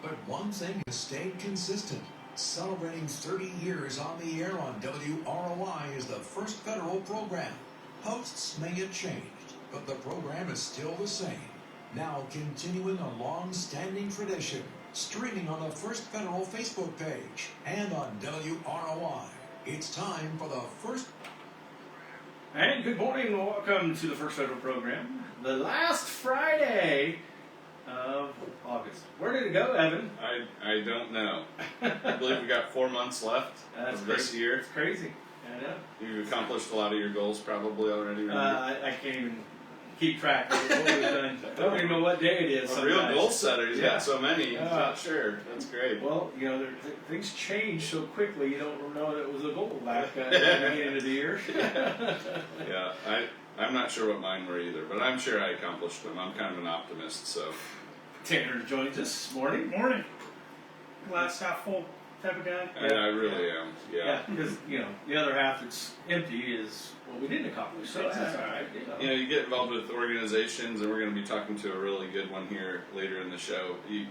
But one thing has stayed consistent. Celebrating 30 years on the air on WROI is the first federal program. Hosts may have changed, but the program is still the same. Now continuing a long-standing tradition, streaming on the First Federal Facebook page and on WROI. It's time for the first... And good morning and welcome to the First Federal program. The last Friday of August. Where did it go, Evan? I don't know. I believe we got 4 months left of this year. It's crazy. I know. You've accomplished a lot of your goals probably already. I can't even keep track of what we've done. I don't even know what day it is. A real goal setter. He's got so many. He's not sure. That's great. Well, you know, things change so quickly. You don't know that it was a goal back at the beginning of the year. Yeah, I'm not sure what mine were either, but I'm sure I accomplished them. I'm kind of an optimist, so. Tanner joins us this morning. Morning. Glass half full type of guy. I really am. Yeah. Because you know the other half that's empty is what we didn't accomplish. So that's all right. You know, you get involved with organizations, and we're going to be talking to a really good one here later in the show. You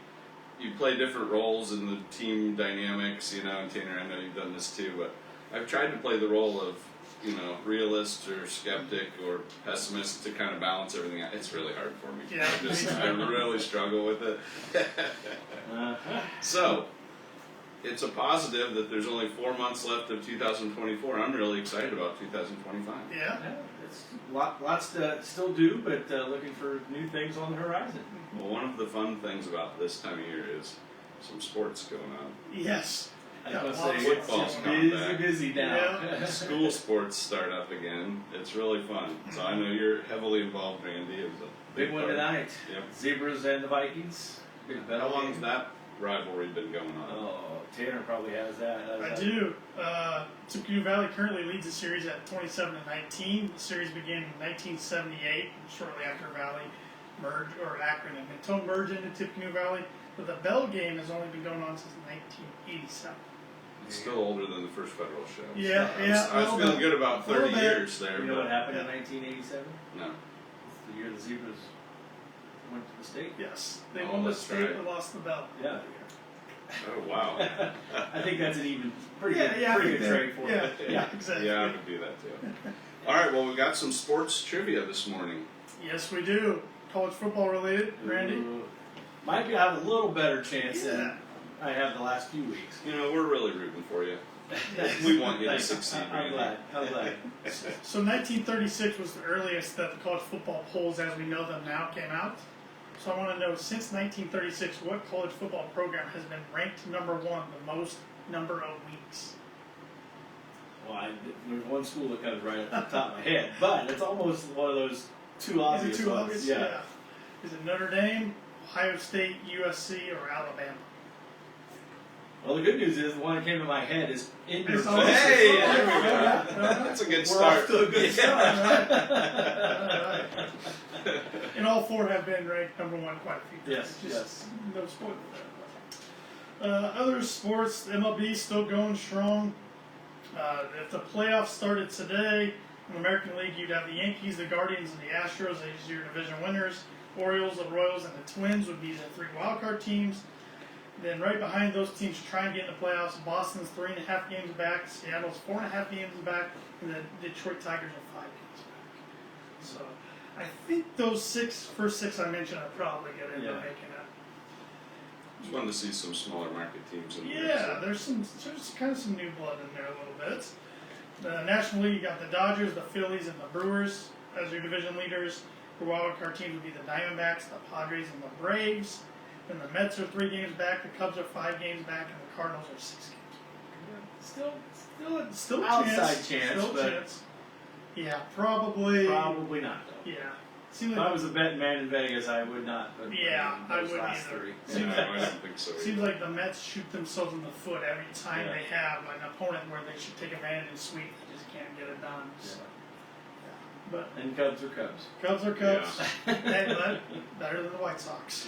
play different roles in the team dynamics. You know, and Tanner, I know you've done this too, but I've tried to play the role of, you know, realist or skeptic or pessimist to kind of balance everything out. It's really hard for me. Yeah. I really struggle with it. So, it's a positive that there's only 4 months left of 2024. I'm really excited about 2025. Yeah. It's lots to still do, but looking for new things on the horizon. Well, one of the fun things about this time of year is some sports going on. Yes. I was going to say, Football's it's busy now. Yeah. School sports start up again. It's really fun. So I know you're heavily involved, Randy. It was a Big one part. tonight. Yep. Zebras and the Vikings. Big battle How long game. has that rivalry been going on? Oh, Tanner probably has that. I do. Tippecanoe Valley currently leads the series at 27-19. The series began in 1978, shortly after Valley merged, or Akron and Mentone merged into Tippecanoe Valley. But the Bell game has only been going on since 1987. It's still older than the first federal show. Yeah, I was feeling good about 30 bit. years there. You know what happened in Yeah. 1987? No. It's the year the Zebras went to the state. Yes. They Oh, won the that's state right. and lost the Bell. Yeah. Oh, wow. I think that's an even pretty I good think trade for yeah, it. yeah, exactly. Yeah, I would do that too. All right, well, we've got some sports trivia this morning. Yes, we do. College football related, Randy. Might have a little better chance Yeah. than I have the last few weeks. You know, we're really rooting for you. We want you to Thanks. succeed, I'm glad. So 1936 was the earliest that the college football polls as we know them now came out. So I want to know, since 1936, what college football program has been ranked number one the most number of weeks? Well, there's one school that comes right at the top of my head, but it's almost one of those too obvious Is it too ones. obvious? Yeah. Is it Notre Dame, Ohio State, USC, or Alabama? Well, the good news is the one that came to my head is in your It's choice. almost- Hey, Yeah. there we go. Yeah. That's a good We're start. off to a good start. All right. And all four have been ranked number one quite a few times. Yes, yes. No spoiler there. Other sports, MLB still going strong. If the playoffs started today in the American League, you'd have the Yankees, the Guardians, and the Astros as your division winners. Orioles, the Royals, and the Twins would be the three wildcard teams. Then right behind those teams to try and get in the playoffs, Boston's 3.5 games back, Seattle's 4.5 games back, and the Detroit Tigers are 5 games back. So I think those first six I mentioned are probably going to end up making it. Just wanted to see some smaller market teams in there. Yeah, there's kind of some new blood in there a little bit. The National League, you got the Dodgers, the Phillies, and the Brewers as your division leaders. The wildcard teams would be the Diamondbacks, the Padres, and the Braves. Then the Mets are 3 games back, the Cubs are 5 games back, and the Cardinals are 6 games back. Still a Outside chance. chance, Still a but chance. Yeah, probably. probably not though. Yeah. Seems If like I was a betting man in Vegas, I would not. But Yeah, I those wouldn't last either. three. Yeah, I don't think so Seems either. like the Mets shoot themselves in the foot every time Yeah. they have an opponent where they should take advantage and sweep. They just can't get it done. So. But And Cubs are Cubs. Cubs are Cubs. Hey, better than the White Sox.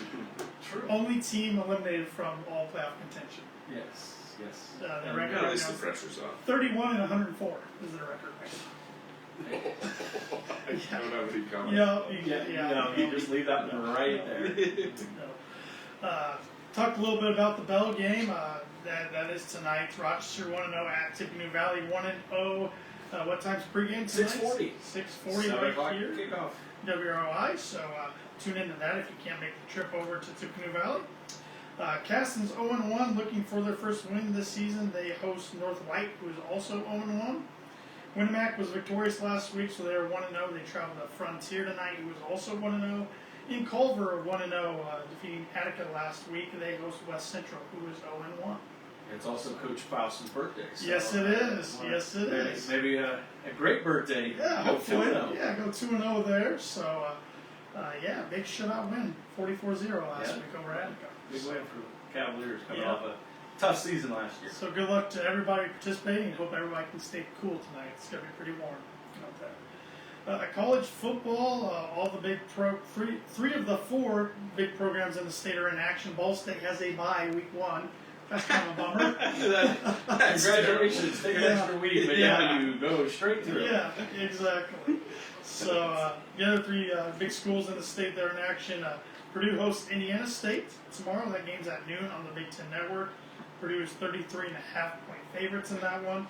True. Only team eliminated from all playoff contention. Yes. Yes. The And record At right least now the pressure's off. 31 and 104 is the record right I don't have any comments. now. Yeah. You just leave that one right there. No. Talked a little bit about the Bell game. That is tonight. Rochester 1-0 at Tippecanoe Valley 1-0. What time's pregame tonight? 6:40. 6:40 7 o'clock right here. kickoff. WROI. So tune into that if you can't make the trip over to Tippecanoe Valley. Caston's 0-1, looking for their first win this season. They host North White, who is also 0-1. Winnemac was victorious last week, so they are 1-0. They traveled to Frontier tonight, who was also 1-0. In Culver, 1-0, defeating Attica last week. They host West Central, who is 0-1. It's also Coach Faust's birthday. So Yes, it is. Yes, it is. Maybe a great birthday. Yeah, Go hopefully. 2-0. Yeah, go 2-0 there. So, yeah, big shutout win, 44-0 last week over Attica. Big win for Cavaliers coming Yeah. off a tough season last year. So good luck to everybody participating. Hope everybody can stay cool tonight. It's going to be pretty warm out there. College football, all the big three of the four big programs in the state are in action. Ball State has a bye week 1. That's kind of a bummer. Congratulations, take an extra week, but yeah, you go straight through. Yeah, exactly. So the other three big schools in the state that are in action. Purdue hosts Indiana State tomorrow. That game's at noon on the Big Ten Network. Purdue is 33.5-point favorites in that one.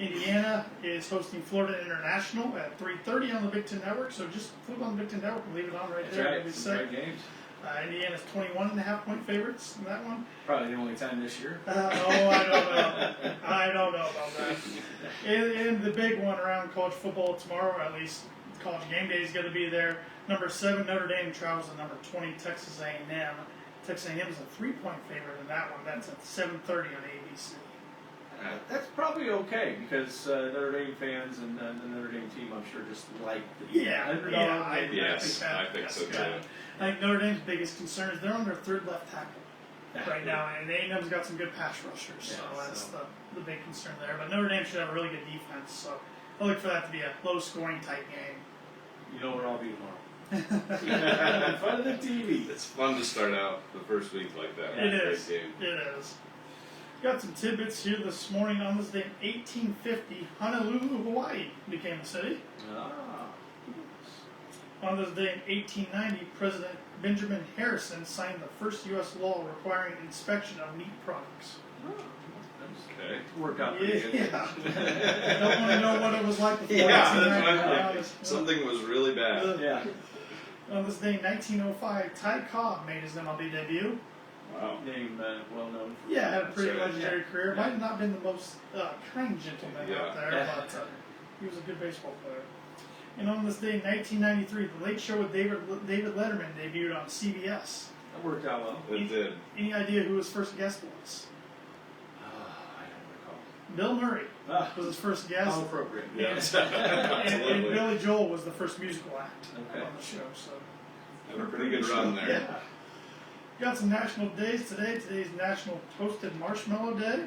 Indiana is hosting Florida International at 3:30 on the Big Ten Network. So just flip on the Big Ten Network and leave it on right That's there. right, It'll be some set. great games. Indiana's 21.5-point favorites in that one. Probably the only time this year. Oh, I don't know. I don't know about that. And the big one around college football tomorrow, at least College Game Day is going to be there. Number 7 Notre Dame travels to number 20 Texas A&M. Texas A&M is a 3-point favorite in that one. That's at 7:30 on ABC. That's probably okay because Notre Dame fans and the Notre Dame team, I'm sure, just like the underdog. I think so too. I think Notre Dame's biggest concern is they're on their third left tackle right now, and A&M's got some good pass rushers, so that's the big concern there. But Notre Dame should have a really good defense, so I look for that to be a low-scoring type game. You know where I'll be tomorrow. In front of the TV. It's fun to start out the first week like that. It Great is. game. It is. Got some tidbits here this morning. On this day in 1850, Honolulu, Hawaii became a city. On this day in 1890, President Benjamin Harrison signed the first U.S. law requiring inspection of meat products. Okay. Worked out pretty good. Yeah. I don't want to know what it was like before. Yeah, 1890. that's what something was really bad. Yeah. On this day in 1905, Ty Cobb made his MLB debut. Wow. Name well known. Yeah, had a pretty That's right, legendary career. Might have not been the most kind gentleman out there, Yeah. but he was a good baseball player. And on this day in 1993, The Late Show with David Letterman debuted on CBS. That worked out well. It did. Any idea who his first guest was? I don't recall. Bill Murray was his first guest. How appropriate. Yes. And Absolutely. Billy Joel was the first musical act Okay. on the show. So Had a pretty good run there. yeah. Got some national days today. Today's National Toasted Marshmallow Day.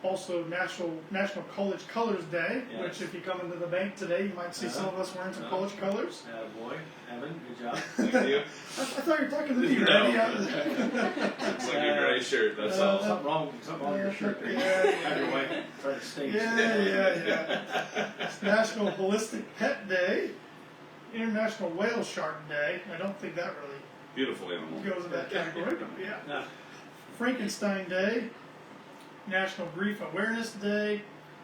Also National College Colors Day, Yes. which if you come into the bank today, you might see some of us wearing some college colors. Boy, Evan, good job. Thank you. I thought you were talking to me, No. Randy. Looks like a gray shirt, that's all. Something wrong with your shirt there. Yeah. Have your wife try to stage it. Yeah. It's National Ballistic Pet Day. International Whale Shark Day. I don't think that really Beautiful animal. goes in that category, but yeah. No. Frankenstein Day, National Grief Awareness Day,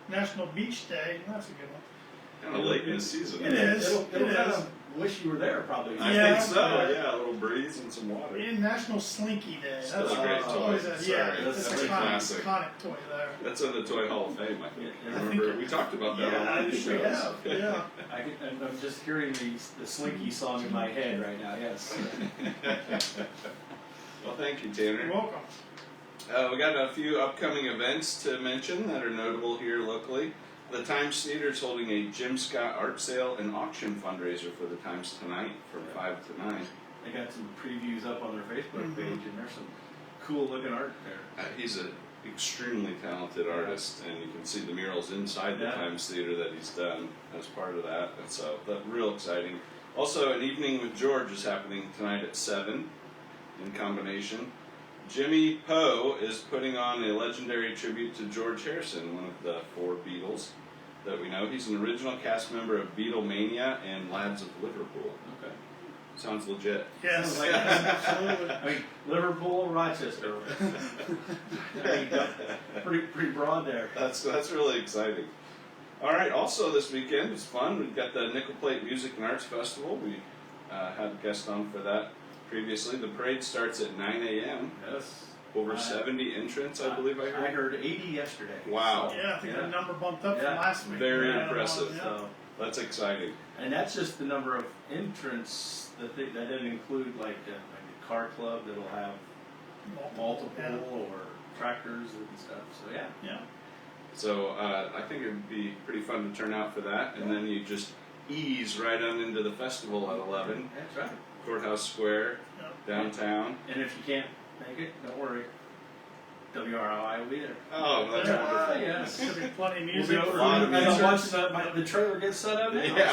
National Beach Day. That's a good one. Kind of late in the season. It is. It'll It is. kind of wish you were there, probably. I Yeah. think so, yeah. A little breeze and some water. And National Slinky Day. Still That's a great always toy. a, Sorry, yeah, that's that's a a classic. iconic toy there. That's in the Toy Hall of Fame, I think. Yeah, I I remember think- we talked about that on Yeah, one I of these think we shows. have. Yeah. I'm just hearing the Slinky song in my head right now, yes. Well, thank you, You're Tanner. welcome. We got a few upcoming events to mention that are notable here locally. The Times Theater is holding a Jim Scott art sale and auction fundraiser for the Times tonight from 5 to 9. They got some previews up on their Facebook Mhm. page, and there's some cool looking art there. He's an extremely talented artist, and you can see the murals inside the Yeah. Times Theater that he's done as part of that. And so that's real exciting. Also, an evening with George is happening tonight at 7 in combination. Jimmy Poe is putting on a legendary tribute to George Harrison, one of the 4 Beatles that we know. He's an original cast member of Beatlemania and Lads of Liverpool. Okay. Sounds legit. Yes, Like- absolutely. I mean, Liverpool, Rochester. I mean, pretty broad there. That's really exciting. All right. Also this weekend it's fun. We've got the Nickel Plate Music and Arts Festival. We had a guest on for that previously. The parade starts at 9 a.m. Yes. Over 70 entrants, I believe I I heard. heard 80 yesterday. Wow. Yeah, I think Yeah. the number bumped up Yeah. from last week. Very Yeah, impressive. yeah. So, That's exciting. and that's just the number of entrants that didn't include like a car club that'll have multiple Yeah. or tractors and stuff. So yeah. Yeah. So I think it would be pretty fun to turn out for that. And then you just ease right on into the festival at 11. That's right. Courthouse Square, Yeah. downtown. And if you can't make it, don't worry. WROI will be there. Oh, that's Yeah. wonderful. Yes. There'll be plenty of We'll music. be over. lot of And I'm music. watching the trailer get set up now. Yeah.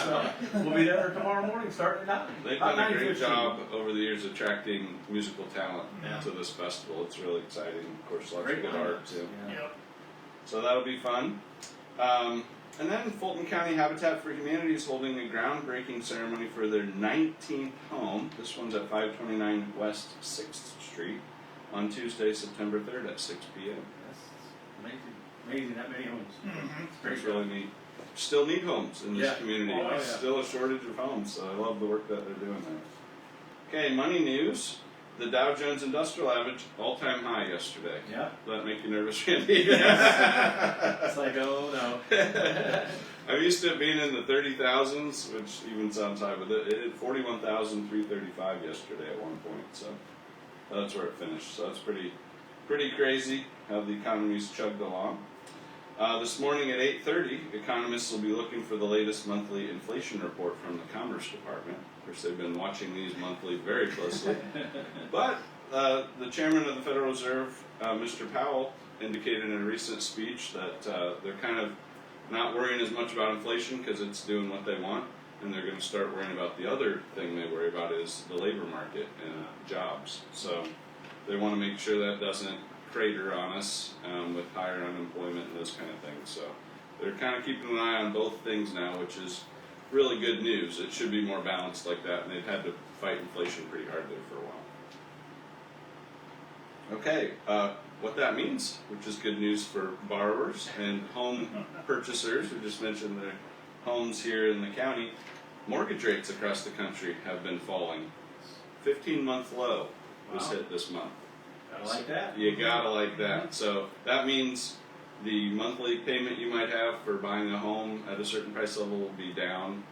So we'll be there tomorrow morning starting at 9. They've About done a great 9:15. job over the years attracting musical talent Yeah. to this festival. It's really exciting. Of course, lots Great of good lineups. art too. Yeah. Yep. So that'll be fun. And then Fulton County Habitat for Humanity is holding a groundbreaking ceremony for their 19th home. This one's at 529 West 6th Street on Tuesday, September 3rd at 6 p.m. That's amazing that many homes. Mhm. It's great It's really neat. Still need homes in this Yeah. community. Oh, yeah. Still a shortage of homes, so I love the work that they're doing there. Okay, money news. The Dow Jones Industrial Average all-time high yesterday. Yeah. Does that make you nervous, Randy? It's like, oh no. I'm used to it being in the 30,000s, which even sounds high, but it hit 41,335 yesterday at one point, so that's where it finished. So that's pretty crazy how the economy's chugged along. This morning at 8:30, economists will be looking for the latest monthly inflation report from the Commerce Department. Of course, they've been watching these monthly very closely. But the chairman of the Federal Reserve, Mr. Powell, indicated in a recent speech that they're kind of not worrying as much about inflation because it's doing what they want, and they're going to start worrying about the other thing they worry about is the labor market and jobs. So they want to make sure that doesn't crater on us with higher unemployment and those kind of things. So they're kind of keeping an eye on both things now, which is really good news. It should be more balanced like that, and they've had to fight inflation pretty hard there for a while. Okay, what that means, which is good news for borrowers and home purchasers who just mentioned their homes here in the county, mortgage rates across the country have been falling. 15-month low was Wow. hit this month. I like that. You gotta like that. So that means the monthly payment you might have for buying a home at a certain price level will be down.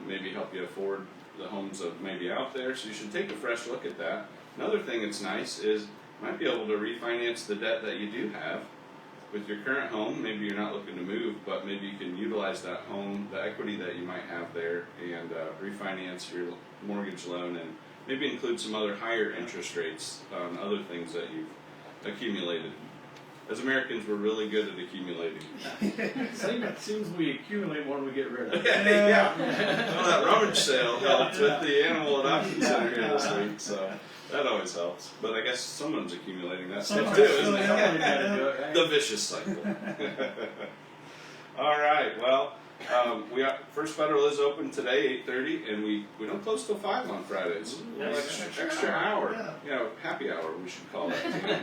Maybe help you afford the homes that may be out there. So you should take a fresh look at that. Another thing that's nice is you might be able to refinance the debt that you do have with your current home. Maybe you're not looking to move, but maybe you can utilize that home, the equity that you might have there, and refinance your mortgage loan and maybe include some other higher interest rates on other things that you've accumulated. As Americans, we're really good at accumulating. Seems we accumulate more than we get rid of. Yeah. Well, that rummage sale helped with the animal adoption center here this week, so that always helps. But I guess someone's accumulating that stuff Someone's too, still isn't in it? Somebody gotta do it, right? The vicious cycle. All right. Well, First Federal is open today, 8:30, and we don't close till 5 on Fridays. Ooh, Well, nice. extra hour. Yeah. Happy hour. We should call it.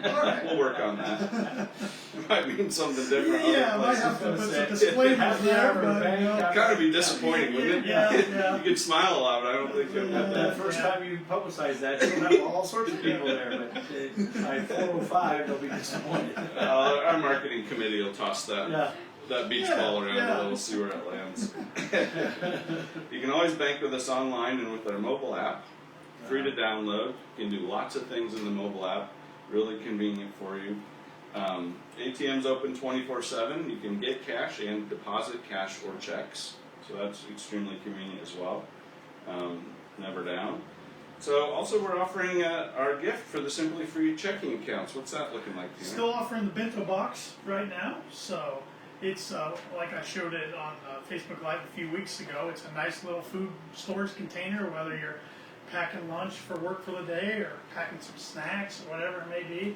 All right. We'll work on that. It might mean something different. Yeah, I other might places. have to put some Say, disclaimers have the there, hour but bank, you know. have- Kind of be disappointing, wouldn't it? Yeah. You could smile a lot, but I don't think you'll get The that. first Yeah. time you publicize that, you'll have all sorts of people there, but by 4:05, they'll be disappointed. Our marketing committee will toss that beach Yeah, ball around yeah. a little, see where it lands. You can always bank with us online and with our mobile app. Free to download. You can do lots of things in the mobile app. Really convenient for you. ATM's open 24/7. You can get cash and deposit cash or checks. So that's extremely convenient as well. Never down. So also we're offering our gift for the Simply Free checking accounts. What's that looking like, Tina? Still offering the bento box right now, so it's like I showed it on Facebook Live a few weeks ago. It's a nice little food storage container, whether you're packing lunch for work for the day or packing some snacks or whatever it may be.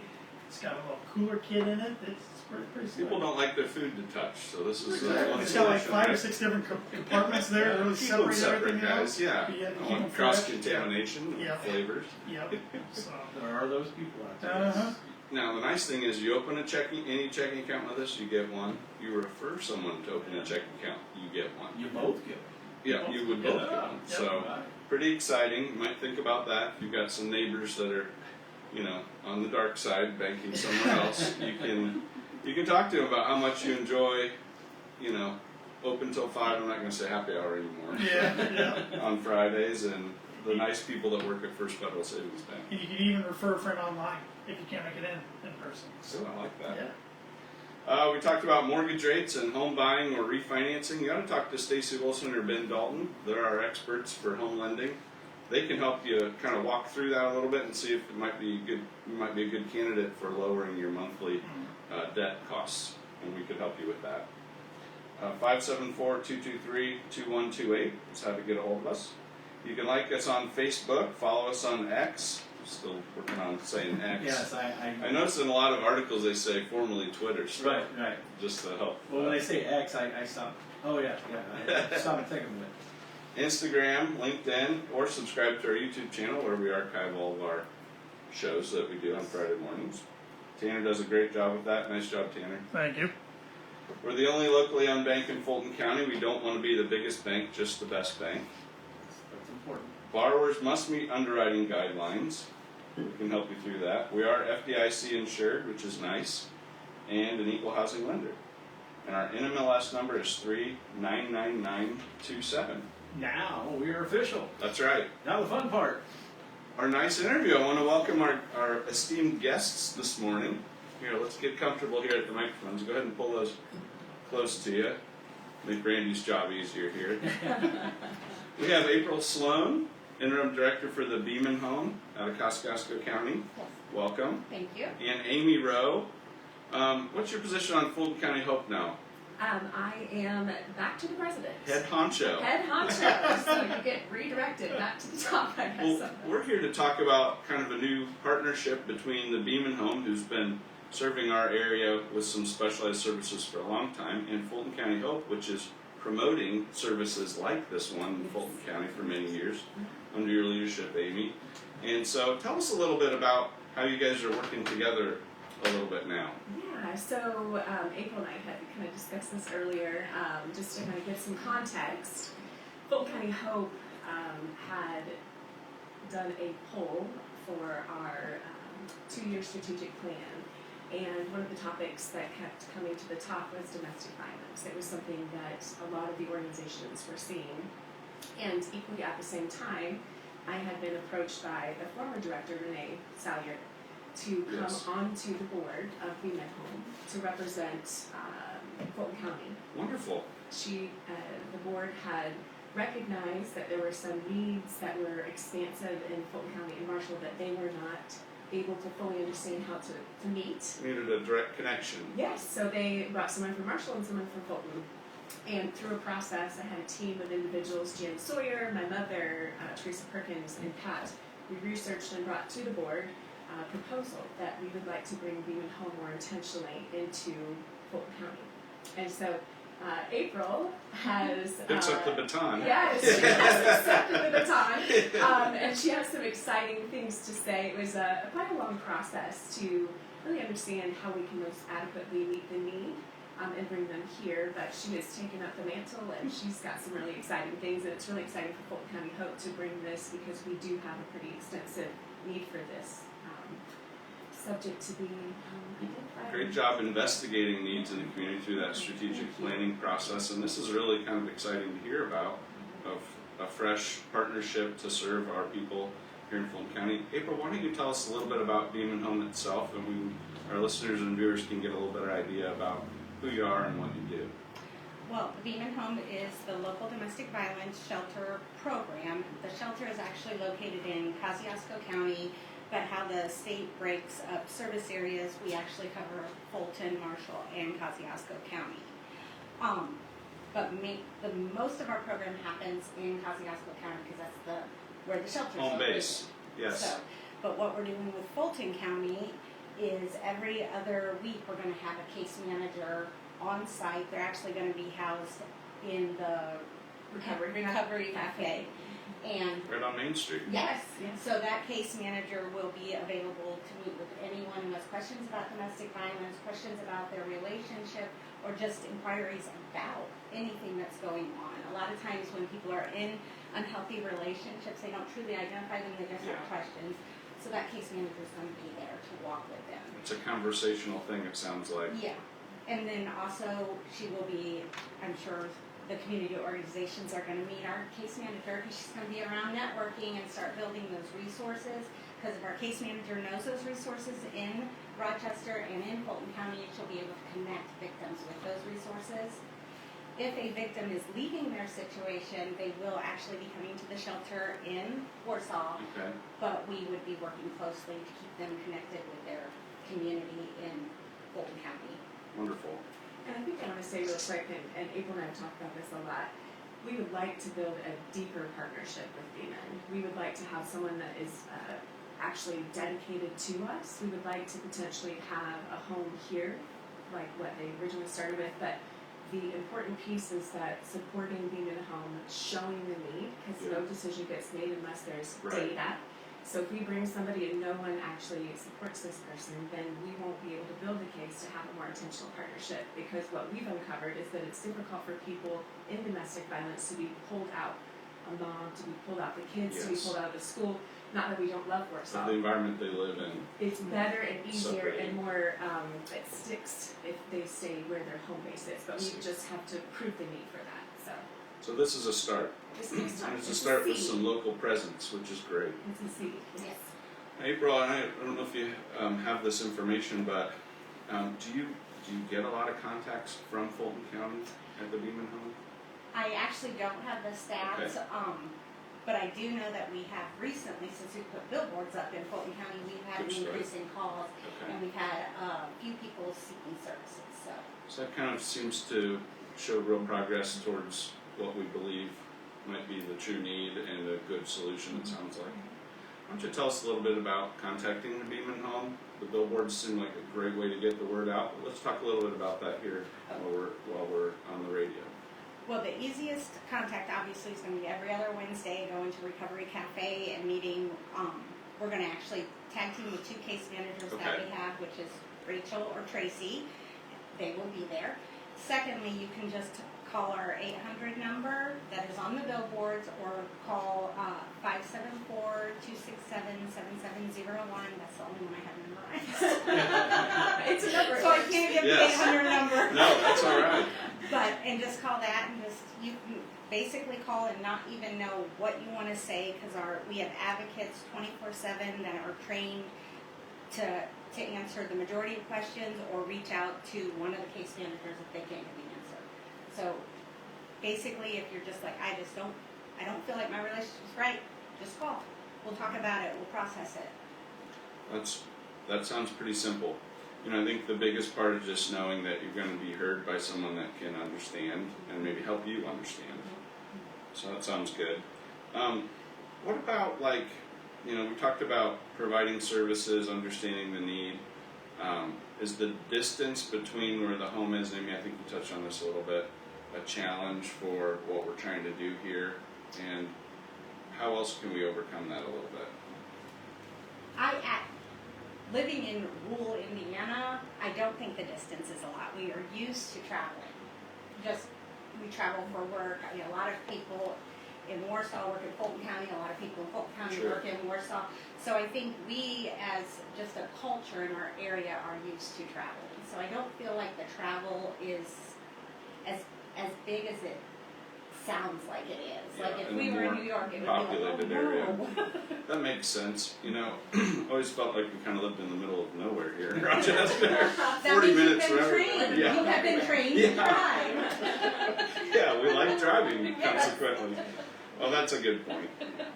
It's got a little cooler kit in it. It's pretty slick. People don't like their food to touch, so this is one It's got like solution, 5 or right? 6 different compartments there. Really Keep them separate separate, everything guys. out. Yeah. You have to I keep want them cross fresh. contamination Yeah. of flavors. Yep. So, There are those people out there. uh-huh. Now the nice thing is, you open any checking account with us, you get one. You refer someone to open a checking account, you get one. You both get it. Yeah, you would both get Yeah. one. So Right. pretty exciting. You might think about that. If you've got some neighbors that are, on the dark side, banking somewhere else, you can talk to them about how much you enjoy, open till 5. I'm not going to say happy hour anymore. Yeah. On Fridays, and the nice people that work at First Federal Savings Bank. And you can even refer a friend online if you can't make it in person. So I like that. Yeah. We talked about mortgage rates and home buying or refinancing. You got to talk to Stacy Wilson or Ben Dalton. They're our experts for home lending. They can help you kind of walk through that a little bit and see if it might be good. You might be a good candidate for lowering your monthly debt costs, and we could help you with that. 574-223-2128 is how to get a hold of us. You can like us on Facebook, follow us on X. I'm still working on saying X. Yes, I noticed in a lot of articles they say formerly Twitter stuff. Right. Just to help. Well, when they say X, I stop. Oh yeah. I stop and think of it. Instagram, LinkedIn, or subscribe to our YouTube channel where we archive all of our shows that we do on Friday mornings. Tanner does a great job with that. Nice job, Tanner. Thank you. We're the only locally owned bank in Fulton County. We don't want to be the biggest bank, just the best bank. That's important. Borrowers must meet underwriting guidelines. We can help you through that. We are FDIC insured, which is nice, and an equal housing lender. And our NMLS number is 399927. Now we are official. That's right. Now the fun part. Our nice interview. I want to welcome our esteemed guests this morning. Here, let's get comfortable here at the microphones. Go ahead and pull those close to you. Make Randy's job easier here. We have April Slone, Interim Director for the Beaman home out of Kosciuszko County. Welcome. Thank you. And Amy Rowe. What's your position on Fulton County Hope now? I am back to the president. Head honcho. Head honcho. So you get redirected back to the top, I guess. Well, we're here to talk about kind of a new partnership between the Beaman home, who's been serving our area with some specialized services for a long time, and Fulton County Hope, which is promoting services like this one in Fulton County for many years under your leadership, Amy. And so tell us a little bit about how you guys are working together a little bit now. Yeah, so April and I had kind of discussed this earlier, just to kind of give some context. Fulton County Hope had done a poll for our 2-year strategic plan. And one of the topics that kept coming to the top was domestic violence. It was something that a lot of the organizations were seeing. And equally at the same time, I had been approached by the former director, Renee Salyer, to come onto the board of Beaman Home to represent Fulton County. Wonderful. The board had recognized that there were some needs that were expansive in Fulton County and Marshall that they were not able to fully understand how to meet. Needed a direct connection. Yes, so they brought someone from Marshall and someone from Fulton. And through a process, I had a team of individuals, Jan Sawyer, my mother, Teresa Perkins, and Pat. We researched and brought to the board a proposal that we would like to bring Beaman Home more intentionally into Fulton County. And so April has... Picks up the baton. Yes, she has accepted the baton. And she has some exciting things to say. It was quite a long process to really understand how we can most adequately meet the need and bring them here. But she has taken up the mantle and she's got some really exciting things. And it's really exciting for Fulton County Hope to bring this because we do have a pretty extensive need for this subject to be identified. Great job investigating needs in the community through that strategic planning process, and this is really kind of exciting to hear about, of a fresh partnership to serve our people here in Fulton County. April, why don't you tell us a little bit about Beaman Home itself, and our listeners and viewers can get a little better idea about who you are and what you do. Well, the Beaman Home is the local domestic violence shelter program. The shelter is actually located in Kosciuszko County, but how the state breaks up service areas, we actually cover Fulton, Marshall, and Kosciuszko County. But most of our program happens in Kosciuszko County because that's where the shelter is Home located. base, yes. So, but what we're doing with Fulton County is every other week we're going to have a case manager on site. They're actually going to be housed in the recovery cafe. And Right on Main Street. yes, Yes. so that case manager will be available to meet with anyone who has questions about domestic violence, questions about their relationship, or just inquiries about anything that's going on. A lot of times when people are in unhealthy relationships, they don't truly identify them, they just have questions. So that case manager is going to be there to walk with them. It's a conversational thing, it sounds like. Yeah, and then also she will be, I'm sure the community organizations are going to meet our case manager because she's going to be around networking and start building those resources. Because if our case manager knows those resources in Rochester and in Fulton County, she'll be able to connect victims with those resources. If a victim is leaving their situation, they will actually be coming to the shelter in Warsaw, Okay. but we would be working closely to keep them connected with their community in Fulton County. Wonderful. And I think I want to say real quick, and April and I have talked about this a lot, we would like to build a deeper partnership with Beaman. We would like to have someone that is actually dedicated to us. We would like to potentially have a home here, like what they originally started with, but the important piece is that supporting Beaman home, showing the need, because no decision gets made unless there's Right. data. So if we bring somebody and no one actually supports this person, then we won't be able to build a case to have a more intentional partnership, because what we've uncovered is that it's difficult for people in domestic violence to be pulled out, a mom to be pulled out, the kids to be Yes. pulled out of the school. Not that we don't love Warsaw. The environment they live in. It's better and easier Separating. and more, it sticks if they stay where their home base is, but we just have to prove the need for that, so. So this is a start. This is a start. And it's a It's start with seed. some local presence, which is great. It's a seed, yes. April, I don't know if you have this information, but do you get a lot of contacts from Fulton County at the Beaman home? I actually don't have the stats, Okay. but I do know that we have recently, since we put billboards up in Fulton County, we've had Good an start. increase in calls, Okay. and we've had a few people seeking services, so. So that kind of seems to show real progress towards what we believe might be the true need and a good solution, it sounds like. Why don't you tell us a little bit about contacting the Beaman home? The billboards seem like a great way to get the word out, but let's talk a little bit about that here while we're on the radio. Well, the easiest contact obviously is going to be every other Wednesday, going to Recovery Cafe and meeting. We're going to actually tag team with two case managers that Okay. we have, which is Rachel or Tracy. They will be there. Secondly, you can just call our 800 number that is on the billboards, or call 574-267-7701. That's the only one I have memorized. It's a number. So I can't give Yes. the 800 number. No, that's all right. But, and just call that, and just, you can basically call and not even know what you want to say, because we have advocates 24/7 that are trained to answer the majority of questions, or reach out to one of the case managers if they can't give the answer. So basically, if you're just like, I don't feel like my relationship's right, just call. We'll talk about it, we'll process it. That sounds pretty simple. I think the biggest part is just knowing that you're going to be heard by someone that can understand and maybe help you understand. So that sounds good. What about, we talked about providing services, understanding the need. Is the distance between where the home is, Amy, I think you touched on this a little bit, a challenge for what we're trying to do here? And how else can we overcome that a little bit? Living in rural Indiana, I don't think the distance is a lot. We are used to traveling. We travel for work. A lot of people in Warsaw work in Fulton County. A lot of people in Fulton County Sure. work in Warsaw. So I think we, as just a culture in our area, are used to traveling. So I don't feel like the travel is as big as it sounds like it is. Yeah, Like if in we a were in more New York, it would populated be like, area. oh, whoa. That makes sense. Always felt like we kind of lived in the middle of nowhere here in Rochester. That 40 means minutes you've been forever. trained. Yeah. You have been trained to drive. Yeah, we like driving, consequently. Well, that's a good point.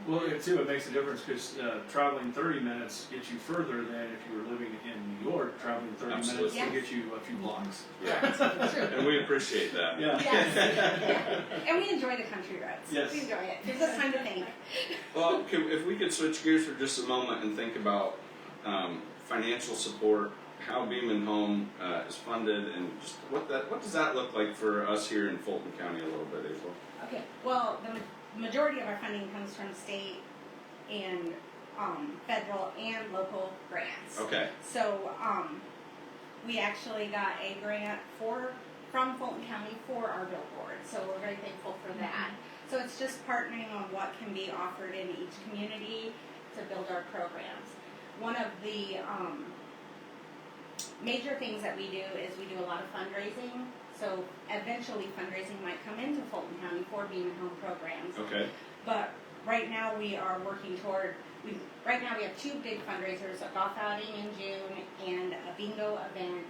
Well, too, it makes a difference because traveling 30 minutes gets you further than if you were living in New York. Traveling 30 Absolutely. minutes will get you a few blocks. Yeah, and we appreciate that. Yeah. Yes. Yeah. And we enjoy the country roads. Yes. We enjoy it. Gives us time to think. Well, if we could switch gears for just a moment and think about financial support, how Beaman Home is funded, and just what does that look like for us here in Fulton County a little bit, April? Okay, well, the majority of our funding comes from state and federal and local grants. Okay. So we actually got a grant from Fulton County for our billboard, so we're very thankful for that. So it's just partnering on what can be offered in each community to build our programs. One of the major things that we do is we do a lot of fundraising. So eventually fundraising might come into Fulton County for Beaman Home programs. Okay. But right now we are working toward, right now we have two big fundraisers, a golf outing in June and a bingo event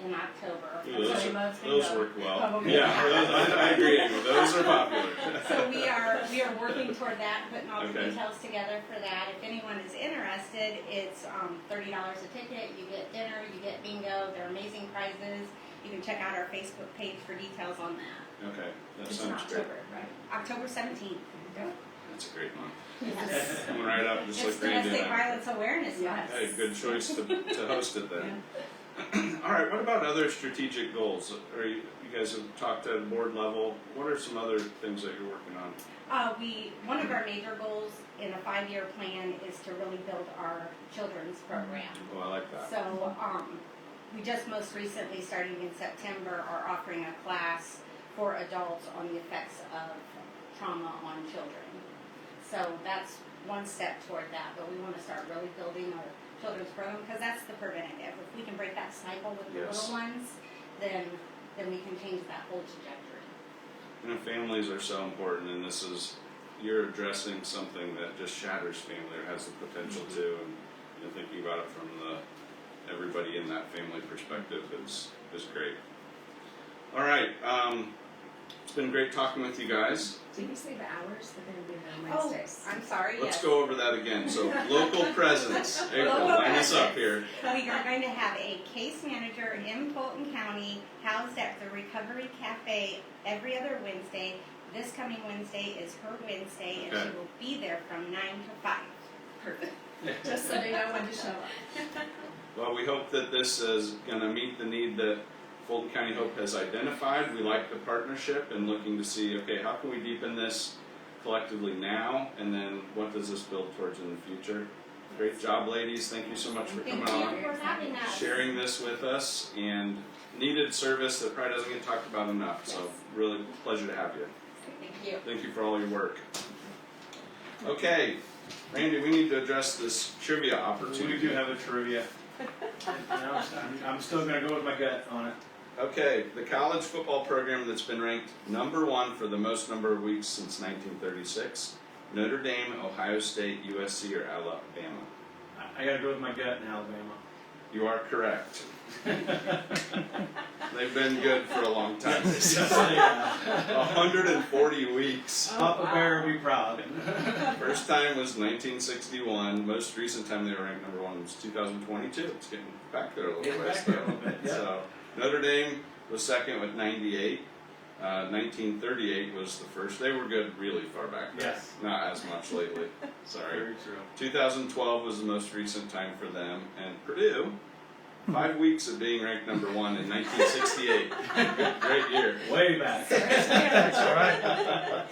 in October. Ooh, Everybody loves those bingo. work well. Oh, Yeah, I agree. Those are popular. So we are working toward that, putting all the Okay. details together for that. If anyone is interested, it's $30 a ticket. You get dinner, you get bingo. They're amazing prizes. You can check out our Facebook page for details on that. Okay, that It's in sounds great. October, right? October 17th. That's a great month. Yes. Coming right up, just It's like Randy Domestic and I. Violence Awareness Yes. Month. Hey, good choice to host it then. All right, what about other strategic goals? You guys have talked at board level. What are some other things that you're working on? One of our major goals in a 5-year plan is to really build our children's program. Oh, I like that. So, we just most recently, starting in September, are offering a class for adults on the effects of trauma on children. So that's one step toward that, but we want to start really building our children's program because that's the preventative. If we can break that cycle with the Yes. little ones, then we can change that whole trajectory. You know, families are so important, and you're addressing something that just shatters family or has the potential to, and thinking about it from everybody in that family perspective is great. All right, it's been great talking with you guys. Did you say the hours? They're going to be on Wednesdays. I'm sorry. Let's yes. go over that again. So, local presence. April, Local line us up presence. here. We are going to have a case manager in Fulton County housed at the Recovery Cafe every other Wednesday. This coming Wednesday is her Wednesday, and Okay. she will be there from 9 to 5. Perfect. Just so they know when to show up. Well, we hope that this is going to meet the need that Fulton County Hope has identified. We like the partnership and looking to see, okay, how can we deepen this collectively now, and then what does this build towards in the future? Great job, ladies. Thank you so much for Thank coming on, you for having us. sharing this with us, and needed service that probably doesn't get talked about enough. So, really pleasure to have you. Thank you. Thank you for all your work. Okay, Randy, we need to address this trivia opportunity. We do have a trivia. I'm still going to go with my gut on it. Okay, the college football program that's been ranked #1 for the most number of weeks since 1936. Notre Dame, Ohio State, USC, or Alabama? I got to go with my gut in Alabama. You are correct. They've been good for a long time. Yeah. 140 weeks. Papa Bear, be proud. First time was 1961. Most recent time they were ranked #1 was 2022. It's getting back there a little Getting ways back there a though. little bit, yeah. So Notre Dame was second with 98. 1938 was the first. They were good really far back there. Yes. Not as much lately. Sorry. Very true. 2012 was the most recent time for them. And Purdue, 5 weeks of being ranked #1 in 1968. Great year. Way back. That's right.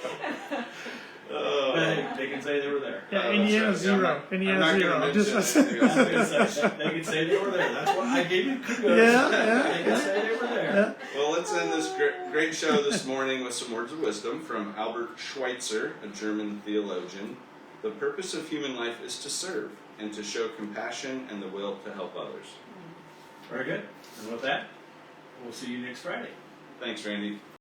Oh. But hey, they can say they were there. Yeah, that's Indiana right. zero. I'm Indiana not zero. gonna Just mention anything else. They can say they were there. That's what I gave you kudos. Yeah, They can say they were there. Well, let's end this great show this morning with some words of wisdom from Albert Schweitzer, a German theologian. The purpose of human life is to serve and to show compassion and the will to help others. Very good. And with that, we'll see you next Friday. Thanks, Randy.